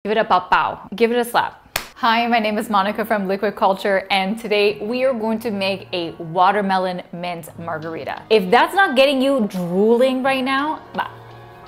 Give it a pow pow. Give it a slap. Hi, my name is Monica from Liquid Culture, and today we are going to make a watermelon mint margarita. If that's not getting you drooling right now,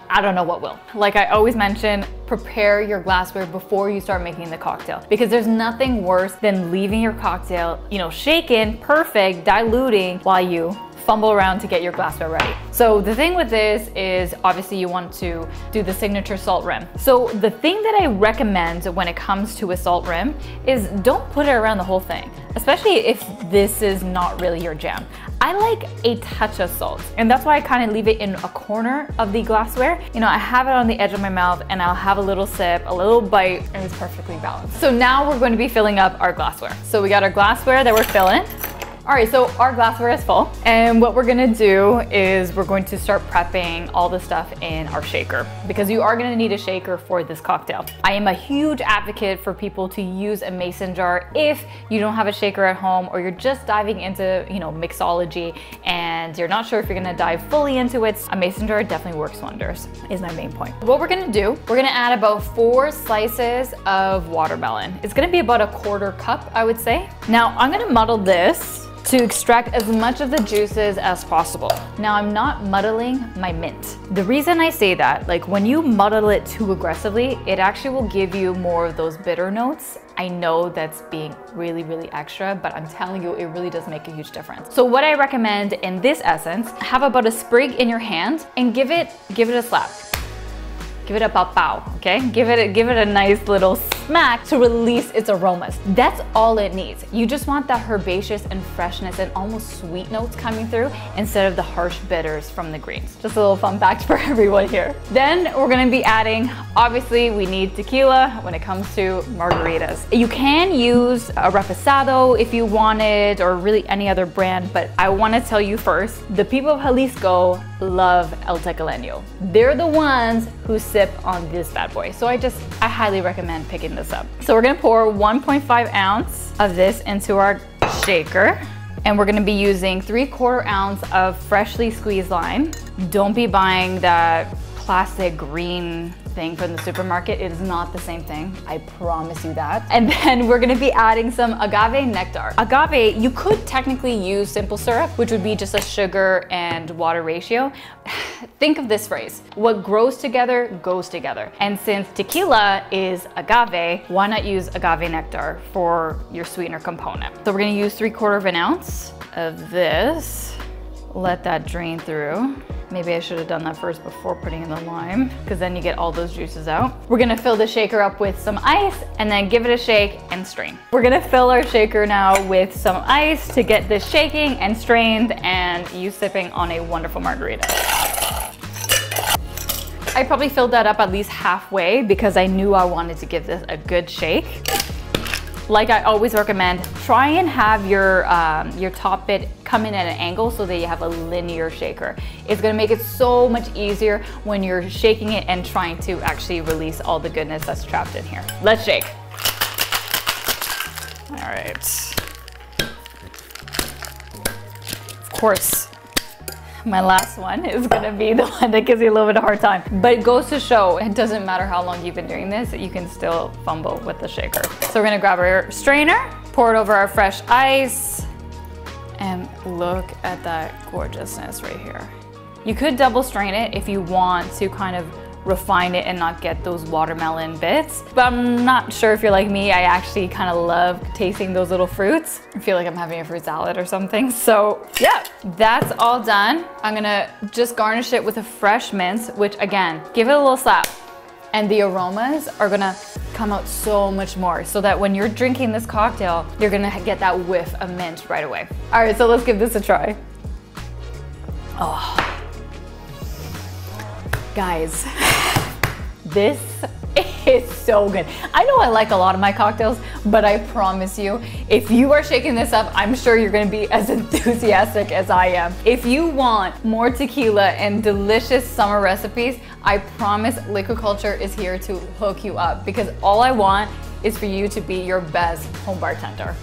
I don't know what will. Like I always mention, prepare your glassware before you start making the cocktail, because there's nothing worse than leaving your cocktail, shaken, perfect, diluting while you fumble around to get your glassware ready. So the thing with this is obviously you want to do the signature salt rim. So the thing that I recommend when it comes to a salt rim is don't put it around the whole thing, especially if this is not really your jam. I like a touch of salt, and that's why I kind of leave it in a corner of the glassware. I have it on the edge of my mouth and I'll have a little sip, a little bite, and it's perfectly balanced. So now we're going to be filling up our glassware. So we got our glassware that we're filling. All right, so our glassware is full, and what we're gonna do is we're going to start prepping all the stuff in our shaker, because you are gonna need a shaker for this cocktail. I am a huge advocate for people to use a mason jar if you don't have a shaker at home, or you're just diving into, mixology and you're not sure if you're gonna dive fully into it. A mason jar definitely works wonders, is my main point. What we're gonna do, we're gonna add about 4 slices of watermelon. It's gonna be about a 1/4 cup, I would say. Now I'm gonna muddle this to extract as much of the juices as possible. Now I'm not muddling my mint. The reason I say that, like when you muddle it too aggressively, it actually will give you more of those bitter notes. I know that's being really, really extra, but I'm telling you, it really does make a huge difference. So what I recommend in this essence, have about a sprig in your hand and give it a slap. Give it a pow pow, okay? Give it a nice little smack to release its aromas. That's all it needs. You just want that herbaceous and freshness and almost sweet notes coming through instead of the harsh bitters from the greens. Just a little fun fact for everyone here. Then we're gonna be adding, obviously we need tequila when it comes to margaritas. You can use a Reposado if you wanted, or really any other brand, but I wanna tell you first, the people of Jalisco love El Tequileno. They're the ones who sip on this bad boy. So I highly recommend picking this up. So we're gonna pour 1.5 ounce of this into our shaker, and we're gonna be using 3/4 ounce of freshly squeezed lime. Don't be buying that plastic green thing from the supermarket. It is not the same thing, I promise you that. And then we're gonna be adding some agave nectar. Agave, you could technically use simple syrup, which would be just a sugar and water ratio. Think of this phrase, what grows together goes together. And since tequila is agave, why not use agave nectar for your sweetener component? So we're gonna use 3/4 ounce of this. Let that drain through. Maybe I should have done that first before putting in the lime, because then you get all those juices out. We're gonna fill the shaker up with some ice and then give it a shake and strain. We're gonna fill our shaker now with some ice to get this shaking and strained and you sipping on a wonderful margarita. I probably filled that up at least halfway because I knew I wanted to give this a good shake. Like I always recommend, try and have your top bit come in at an angle so that you have a linear shaker. It's gonna make it so much easier when you're shaking it and trying to actually release all the goodness that's trapped in here. Let's shake. All right. Of course, my last one is gonna be the one that gives you a little bit of a hard time. But it goes to show, it doesn't matter how long you've been doing this, you can still fumble with the shaker. So we're gonna grab our strainer, pour it over our fresh ice, and look at that gorgeousness right here. You could double strain it if you want to kind of refine it and not get those watermelon bits. But I'm not sure if you're like me, I actually kind of love tasting those little fruits. I feel like I'm having a fruit salad or something. So yeah, that's all done. I'm gonna just garnish it with a fresh mint, which again, give it a little slap. And the aromas are gonna come out so much more, so that when you're drinking this cocktail, you're gonna get that whiff of mint right away. All right, so let's give this a try. Oh. Guys, this is so good. I know I like a lot of my cocktails, but I promise you, if you are shaking this up, I'm sure you're gonna be as enthusiastic as I am. If you want more tequila and delicious summer recipes, I promise Liquid Culture is here to hook you up, because all I want is for you to be your best home bartender.